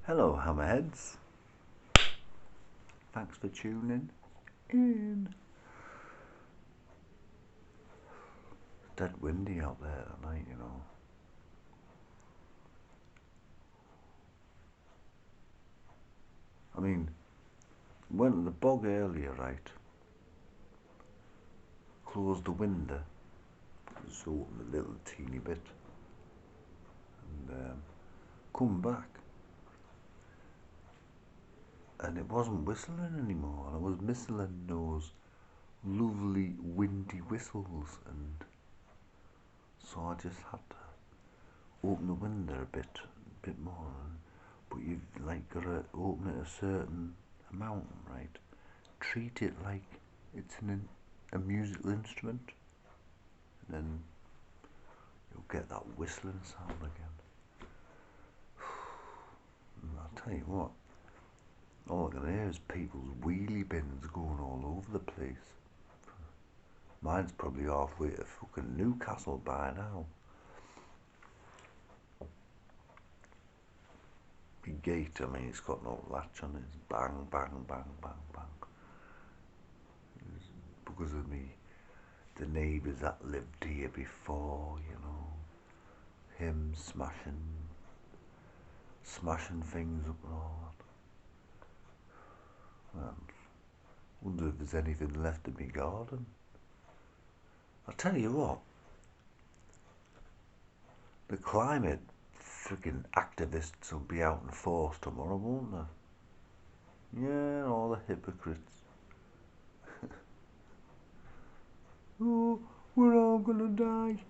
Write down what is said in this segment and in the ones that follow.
Hello, hammerheads. Thanks for tuning in. It's dead windy out there tonight, you know. I mean, went to the bog earlier, right? Closed the window, just opened a little teeny bit, and come back. And it wasn't whistling anymore, and I was missing those lovely windy whistles, and so I just had to open the window a bit more. But you've like got to open it a certain amount, right? Treat it like it's a musical instrument, and then you'll get that whistling sound again. And I'll tell you what, all I can hear is people's wheelie bins going all over the place. Mine's probably halfway to fucking Newcastle by now. The gate, I mean, it's got no latch on it. It's bang, bang, bang, bang, bang. It's because of the neighbours that lived here before, you know. Him smashing things up and all that. And I wonder if there's anything left in my garden. I'll tell you what, the climate freaking activists will be out in force tomorrow, won't they? Yeah, all the hypocrites. Oh, we're all gonna die.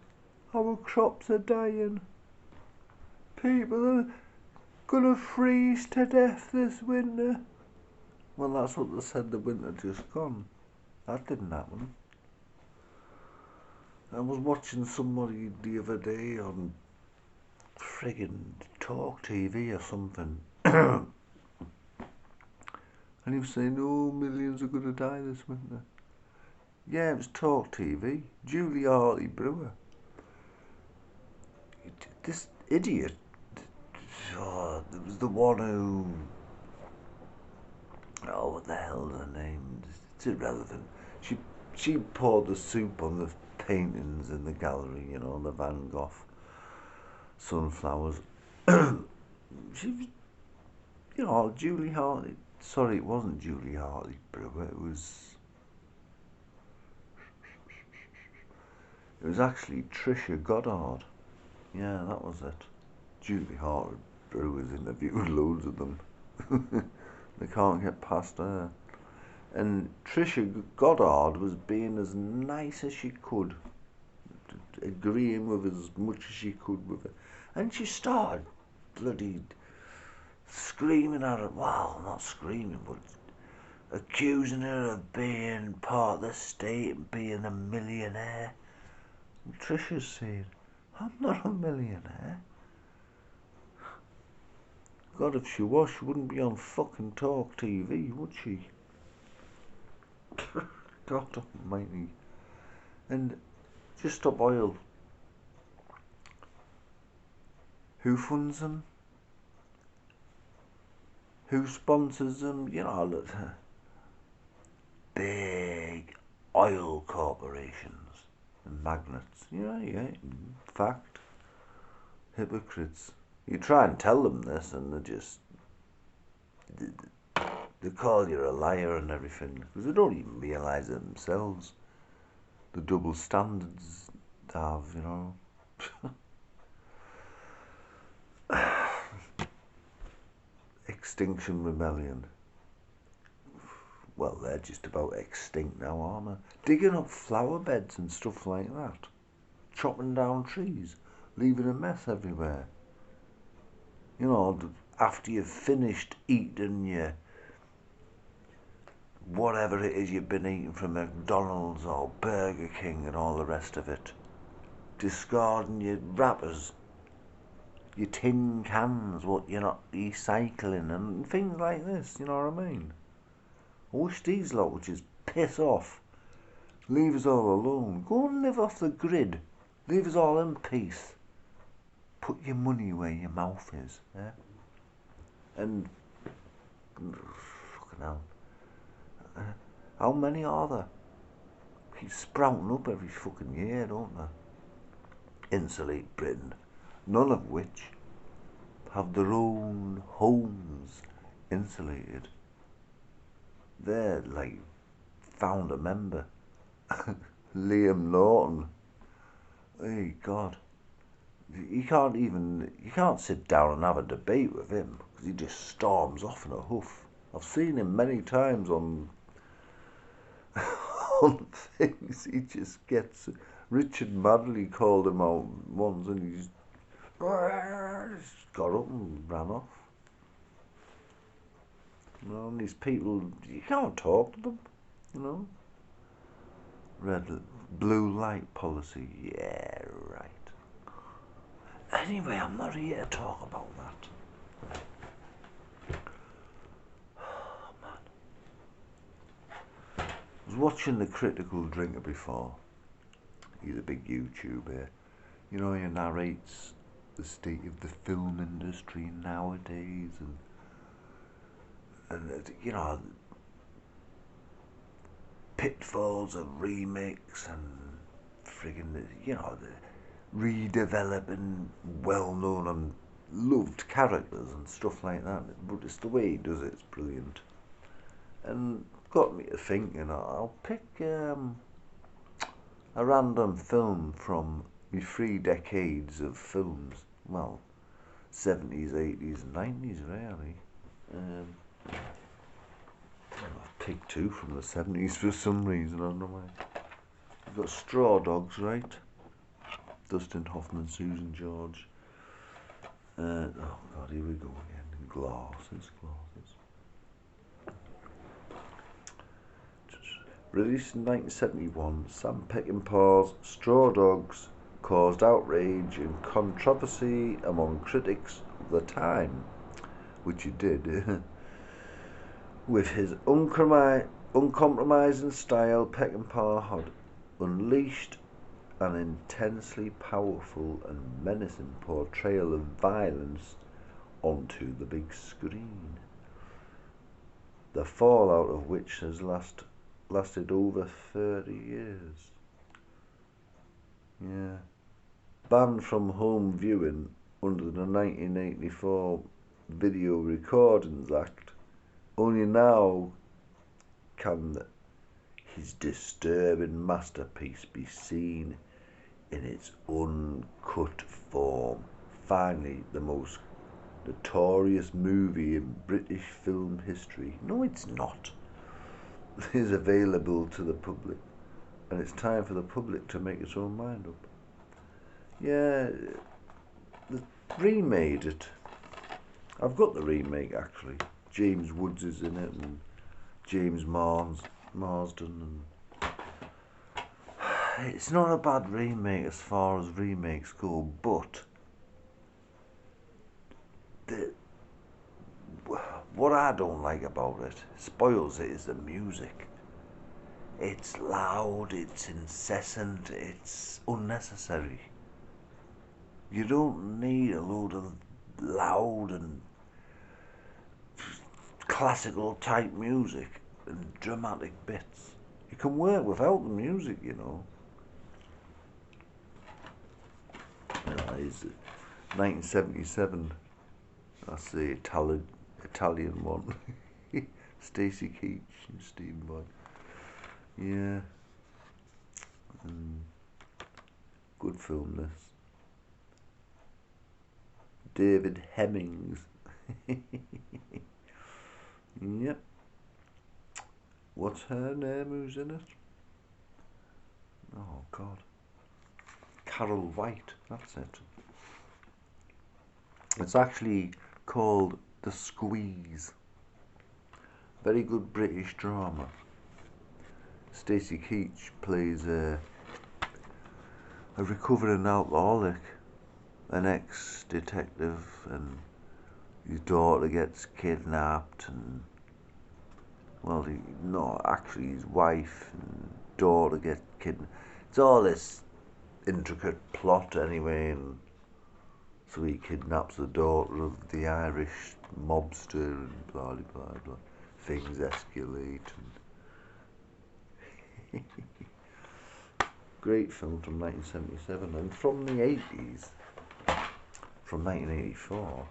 Our crops are dying. People are gonna freeze to death this winter. Well, that's what they said the winter just gone. That didn't happen. I was watching somebody the other day on friggin' Talk TV or something. And he was saying, oh, millions are going to die this winter. Yeah, it was Talk TV. Julie Hartley-Brewer. This idiot. Oh, it was the one who... Oh, what the hell's her name? It's irrelevant. She poured the soup on the paintings in the gallery, you know, the Van Gogh sunflowers. She was, you know, Julie Hartley. Sorry, it wasn't Julie Hartley-Brewer. It was actually Trisha Goddard. Yeah, that was it. Julie Hartley-Brewer's interviewed loads of them. They can't get past her. And Trisha Goddard was being as nice as she could, agreeing with as much as she could with it. And she started bloody screaming at her, well, not screaming, but accusing her of being part of the state and being a millionaire. And Trisha's saying, I'm not a millionaire. God, if she was, she wouldn't be on fucking Talk TV, would she? God almighty. And just stop oil. Who funds them? Who sponsors them? You know, look, big oil corporations and magnates. Yeah, fact. Hypocrites. You try and tell them this and they call you a liar and everything because they don't even realise it themselves. The double standards they have, you know. Extinction Rebellion. Well, they're just about extinct now, aren't they? Digging up flower beds and stuff like that. Chopping down trees. Leaving a mess everywhere. You know, after you've finished eating your whatever it is you've been eating from McDonald's or Burger King and all the rest of it. Discarding your wrappers, your tin cans, what you're not recycling and things like this, you know what I mean? I wish these lot would just piss off. Leave us all alone. Go and live off the grid. Leave us all in peace. Put your money where your mouth is, yeah? And fucking hell, how many are there? Keep sprouting up every fucking year, don't they? Insulate Britain, none of which have their own homes insulated. They're like founder member Liam Norton. Hey God, you can't sit down and have a debate with him because he just storms off in a huff. I've seen him many times on on things. He just gets. Richard Madley called him out once, and he just got up and ran off. You know, and these people, you can't talk to them. You know, blue light policy. Yeah, right. Anyway, I'm not here to talk about that. Oh, man. I was watching The Critical Drinker before. He's a big YouTuber. You know, he narrates the state of the film industry nowadays, and you know, pitfalls of remakes and friggin', you know, the redeveloping well-known and loved characters and stuff like that. But it's the way he does it, it's brilliant. And got me to thinking, I'll pick a random film from my 3 decades of films. Well, 70s, 80s and 90s really. I've picked 2 from the 70s for some reason, I don't know why. You've got Straw Dogs, right? Dustin Hoffman, Susan George. Oh God, here we go again. Glasses. Released in 1971, Sam Peckinpah's Straw Dogs caused outrage and controversy among critics of the time, which it did. With his uncompromising style, Peckinpah had unleashed an intensely powerful and menacing portrayal of violence onto the big screen, the fallout of which has lasted over 30 years. Yeah. Banned from home viewing under the 1984 Video Recordings Act, only now can his disturbing masterpiece be seen in its uncut form. Finally, the most notorious movie in British film history, no it's not, is available to the public, and it's time for the public to make its own mind up. Yeah, they remade it. I've got the remake actually. James Woods is in it, and James Marsden, and it's not a bad remake as far as remakes go, but what I don't like about it, spoils it, is the music. It's loud, it's incessant, it's unnecessary. You don't need a load of loud and classical type music and dramatic bits. You can work without the music, you know. It's 1977. That's the Italian one. Stacey Keach and Stephen Boyd. Yeah. Good film, this. David Hemmings. Yep. What's her name? Who's in it? Oh God. Carol White. That's it. It's actually called The Squeeze. Very good British drama. Stacey Keach plays a recovering alcoholic, an ex-detective, and his daughter gets kidnapped, and well, actually his wife and daughter get kidnapped. It's all this intricate plot anyway, and So he kidnaps the daughter of the Irish mobster and blah blah blah blah. Things escalate. And great film from 1977, and from the 80s, from 1984,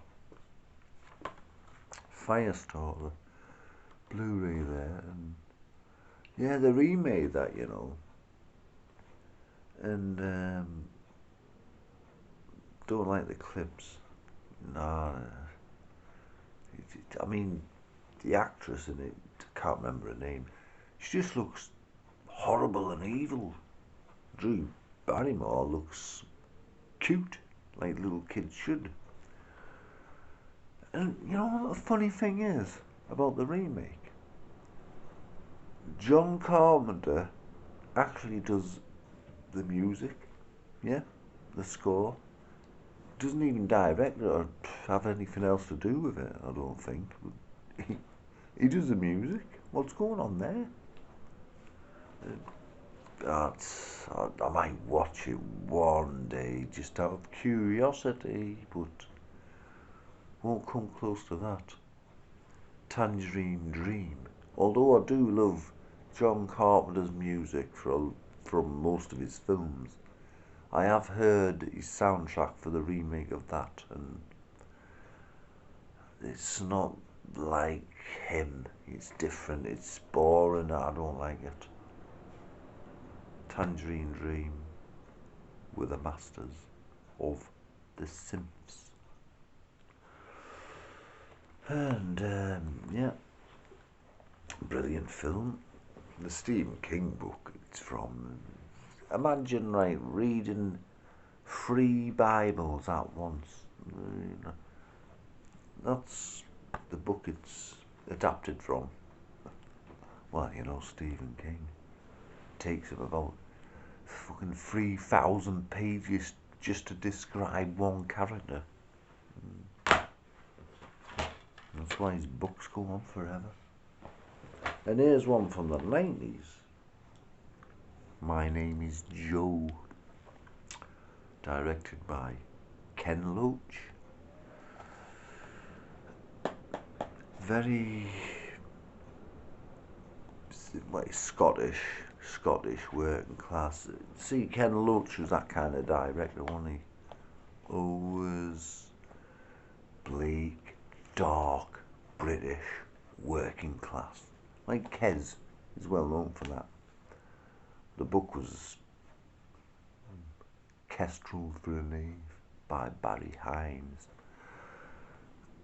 Firestarter, Blu-ray there, and yeah, they remade that, you know, and don't like the clips. Nah, I mean, the actress in it, can't remember her name. She just looks horrible and evil. Drew Barrymore looks cute, like little kids should. And you know what the funny thing is about the remake? John Carpenter actually does the music, yeah, the score. Doesn't even direct it or have anything else to do with it, I don't think. He does the music. What's going on there? I might watch it one day just out of curiosity, but won't come close to that. Tangerine Dream. Although I do love John Carpenter's music from most of his films, I have heard his soundtrack for the remake of that, and it's not like him. It's different. It's boring. I don't like it. Tangerine Dream were the masters of the synths. And yeah, brilliant film. The Stephen King book it's from. Imagine reading 3 Bibles at once. That's the book it's adapted from. Well, you know, Stephen King. It takes him about fucking 3,000 pages just to describe one character. That's why his books go on forever. And here's one from the 90s. My Name is Joe. Directed by Ken Loach. Very Scottish working class. See, Ken Loach was that kind of director, wasn't he? Always bleak, dark, British, working class. Like Kes is well known for that. The book was Kestrel for a Knave by Barry Hymes.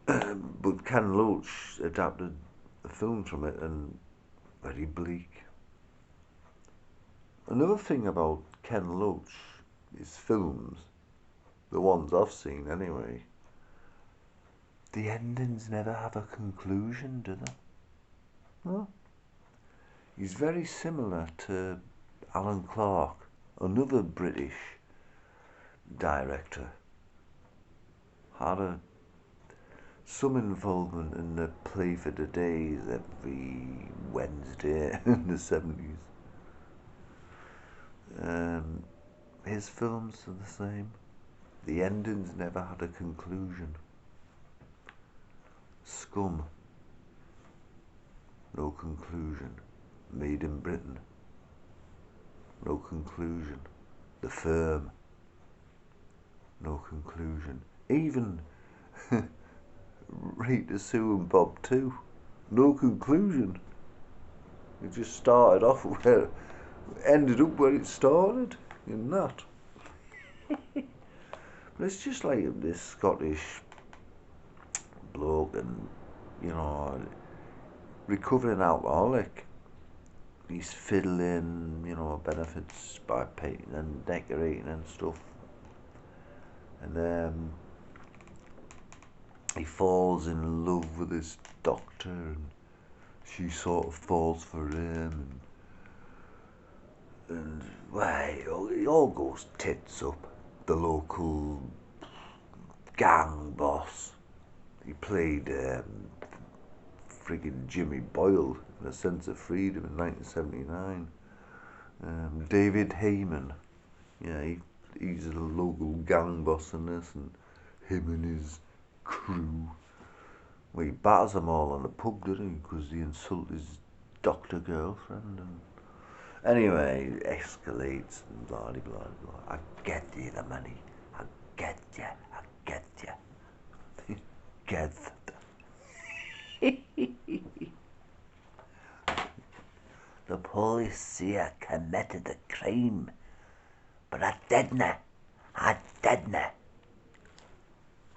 But Ken Loach adapted the film from it, and very bleak. Another thing about Ken Loach, his films, the ones I've seen anyway, the endings never have a conclusion, do they? Huh? He's very similar to Alan Clark, another British director. Had some involvement in the Play for the Days every Wednesday in the 70s. His films are the same. The endings never had a conclusion. Scum. No conclusion. Made in Britain. No conclusion. The Firm. No conclusion. Even Rita, Sue and Bob too. No conclusion. It just started off where it ended up where it started. In that. But it's just like this Scottish bloke and, you know, recovering alcoholic. He's fiddling, you know, benefits by painting and decorating and stuff. And he falls in love with his doctor, and she sort of falls for him, and well, it all goes tits up. The local gang boss, he played friggin' Jimmy Boyle in A Sense of Freedom in 1979. David Heyman, yeah, he's a local gang boss in this, and him and his crew. Well, he batters them all on the pub, didn't he? Because he insulted his doctor girlfriend. And anyway, it escalates and blah blah blah blah. I get you the money. I get you. I get you. Get the police here committed a crime, but I didn't. I didn't.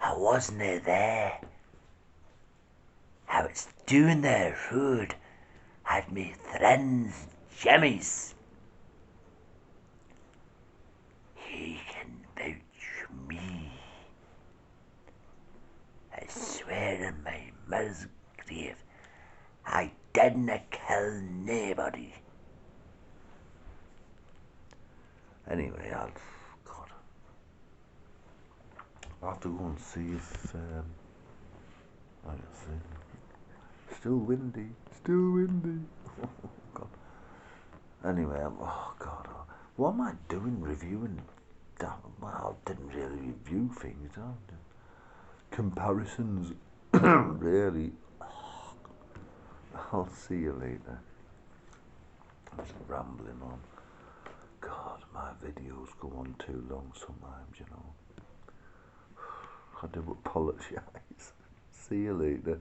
I wasn't there. I was doing their food. Had me friends, Jimmy's. He can vouch me. I swear on my mother's grave, I didn't kill nobody. Anyway, I'll have to go and see if I can see. Still windy. Oh God. Anyway, what am I doing reviewing that? Well, I didn't really review things, did I? Comparisons, really. I'll see you later. I'm just rambling on. God, my videos go on too long sometimes, you know. I do apologise. See you later.